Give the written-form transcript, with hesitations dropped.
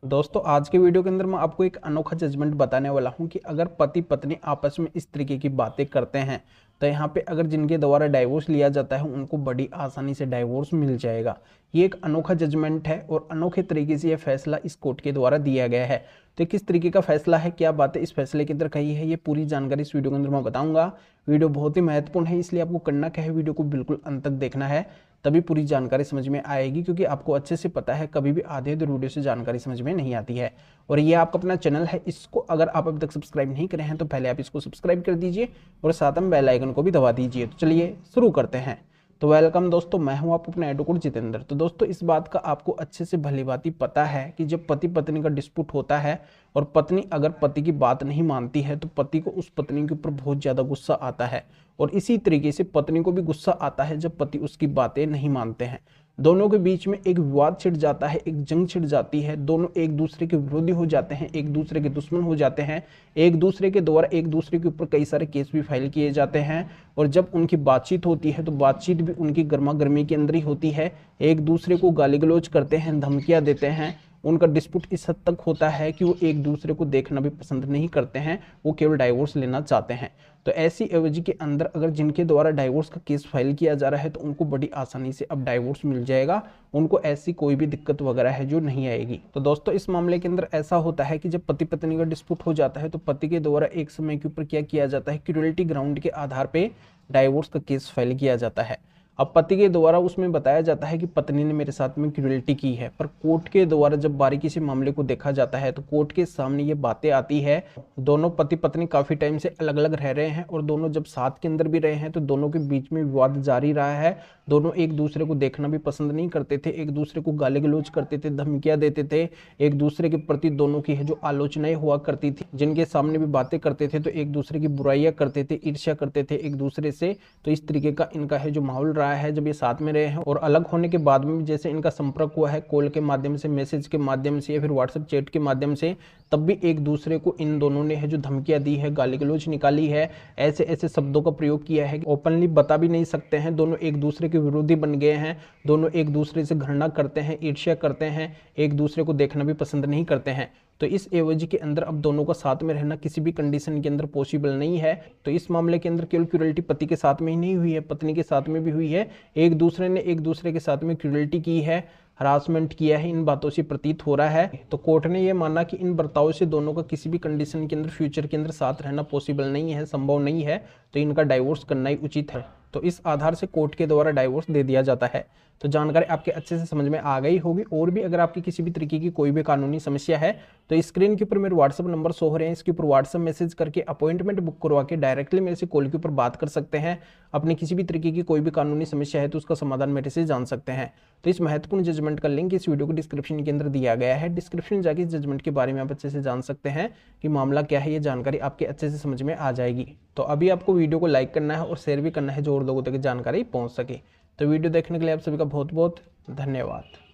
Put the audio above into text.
दोस्तों आज के वीडियो के अंदर मैं आपको एक अनोखा जजमेंट बताने वाला हूं कि अगर पति पत्नी आपस में इस तरीके की बातें करते हैं तो यहाँ पे अगर जिनके द्वारा डाइवोर्स लिया जाता है उनको बड़ी आसानी से डाइवोर्स मिल जाएगा। ये एक अनोखा जजमेंट है और अनोखे तरीके से यह फैसला इस कोर्ट के द्वारा दिया गया है। तो किस तरीके का फैसला है, क्या बातें इस फैसले के अंदर कही है, ये पूरी जानकारी इस वीडियो के अंदर मैं बताऊंगा। वीडियो बहुत ही महत्वपूर्ण है, इसलिए आपको करना क्या है, वीडियो को बिल्कुल अंत तक देखना है, तभी पूरी जानकारी समझ में आएगी। क्योंकि आपको अच्छे से पता है कभी भी आधे अधूरे वीडियो से जानकारी समझ में नहीं आती है। और ये आपका अपना चैनल है, इसको अगर आप अभी तक सब्सक्राइब नहीं करे हैं तो पहले आप इसको सब्सक्राइब कर दीजिए और साथ में बेल आइकन को भी दबा दीजिए। तो चलिए शुरू करते हैं। तो वेलकम दोस्तों, मैं हूं आप अपना एडवोकेट जितेंद्र। तो दोस्तों इस बात का आपको अच्छे से भली भांति पता है कि जब पति पत्नी का डिस्प्यूट होता है और पत्नी अगर पति की बात नहीं मानती है तो पति को उस पत्नी के ऊपर बहुत ज़्यादा गुस्सा आता है। और इसी तरीके से पत्नी को भी गुस्सा आता है जब पति उसकी बातें नहीं मानते हैं। दोनों के बीच में एक विवाद छिड़ जाता है, एक जंग छिड़ जाती है, दोनों एक दूसरे के विरोधी हो जाते हैं, एक दूसरे के दुश्मन हो जाते हैं, एक दूसरे के द्वारा एक दूसरे के ऊपर कई सारे केस भी फाइल किए जाते हैं। और जब उनकी बातचीत होती है तो बातचीत भी उनकी गर्मा गर्मी के अंदर ही होती है। एक दूसरे को गाली गलौज करते हैं, धमकियां देते हैं। उनका डिस्प्यूट इस हद तक होता है कि वो एक दूसरे को देखना भी पसंद नहीं करते हैं, वो केवल डाइवोर्स लेना चाहते हैं। तो ऐसी एवज के अंदर अगर जिनके द्वारा डाइवोर्स का केस फाइल किया जा रहा है तो उनको बड़ी आसानी से अब डाइवोर्स मिल जाएगा। उनको ऐसी कोई भी दिक्कत वगैरह है जो नहीं आएगी। तो दोस्तों इस मामले के अंदर ऐसा होता है कि जब पति पत्नी का डिस्प्यूट हो जाता है तो पति के द्वारा एक समय के ऊपर क्या किया जाता है, क्रूरल्टी ग्राउंड के आधार पर डाइवोर्स का केस फाइल किया जाता है। अब पति के द्वारा उसमें बताया जाता है कि पत्नी ने मेरे साथ में क्रूरल्टी की है, पर कोर्ट के द्वारा जब बारीकी से मामले को देखा जाता है तो कोर्ट के सामने ये बातें आती है। दोनों पति पत्नी काफी टाइम से अलग अलग रह रहे हैं और दोनों जब साथ के अंदर भी रहे हैं तो दोनों के बीच में विवाद जारी रहा है। दोनों एक दूसरे को देखना भी पसंद नहीं करते थे, एक दूसरे को गाली गलौज करते थे, धमकियां देते थे। एक दूसरे के प्रति दोनों की है जो आलोचनाएं हुआ करती थी, जिनके सामने भी बातें करते थे तो एक दूसरे की बुराइयां करते थे, ईर्ष्या करते थे एक दूसरे से। तो इस तरीके का इनका है जो माहौल रहा है जब ये साथ में रहे हैं। और अलग होने के बाद में जैसे इनका संपर्क हुआ है कॉल के माध्यम से, मैसेज के माध्यम से या फिर व्हाट्सएप चैट के माध्यम से, तब भी एक दूसरे को इन दोनों ने है जो धमकियां दी है, गाली गलौज निकाली है, ऐसे ऐसे शब्दों का प्रयोग किया है। ओपनली बता भी नहीं सकते हैं, दोनों एक दूसरे के विरोधी बन गए हैं। दोनों एक दूसरे से घृणा करते हैं, ईर्ष्या करते हैं, एक दूसरे को देखना भी पसंद नहीं करते हैं। तो इस एवज के अंदर अब दोनों का साथ में रहना किसी भी कंडीशन के अंदर पॉसिबल नहीं है। तो इस मामले के अंदर केवल क्रूरल्टी पति के साथ में ही नहीं हुई है, पत्नी के साथ में भी हुई है। एक दूसरे ने एक दूसरे के साथ में क्रूरल्टी की है, हरासमेंट किया है, इन बातों से प्रतीत हो रहा है। तो कोर्ट ने यह माना कि इन बर्ताव से दोनों का किसी भी कंडीशन के अंदर फ्यूचर के अंदर साथ रहना पॉसिबल नहीं है, संभव नहीं है, तो इनका डाइवोर्स करना ही उचित है। तो इस आधार से कोर्ट के द्वारा डाइवोर्स दे दिया जाता है। तो जानकारी आपके अच्छे से समझ में आ गई होगी। और भी अगर आपकी किसी भी तरीके की कोई भी कानूनी समस्या है तो स्क्रीन के ऊपर मेरे व्हाट्सएप नंबर शो हो रहे हैं, इसके ऊपर व्हाट्सएप मैसेज करके अपॉइंटमेंट बुक करवा के डायरेक्टली मेरे से कॉल के ऊपर बात कर सकते हैं। अपनी किसी भी तरीके की कोई भी कानूनी समस्या है तो उसका समाधान मेरे से जान सकते हैं। तो इस महत्वपूर्ण जजमेंट का लिंक इस वीडियो को डिस्क्रिप्शन के अंदर दिया गया है। डिस्क्रिप्शन में जाके इस जजमेंट के बारे में आप अच्छे से जान सकते हैं कि मामला क्या है, ये जानकारी आपके अच्छे से समझ में आ जाएगी। तो अभी आपको वीडियो को लाइक करना है और शेयर भी करना है जो और लोगों तक जानकारी पहुंच सके। तो वीडियो देखने के लिए आप सभी का बहुत बहुत धन्यवाद।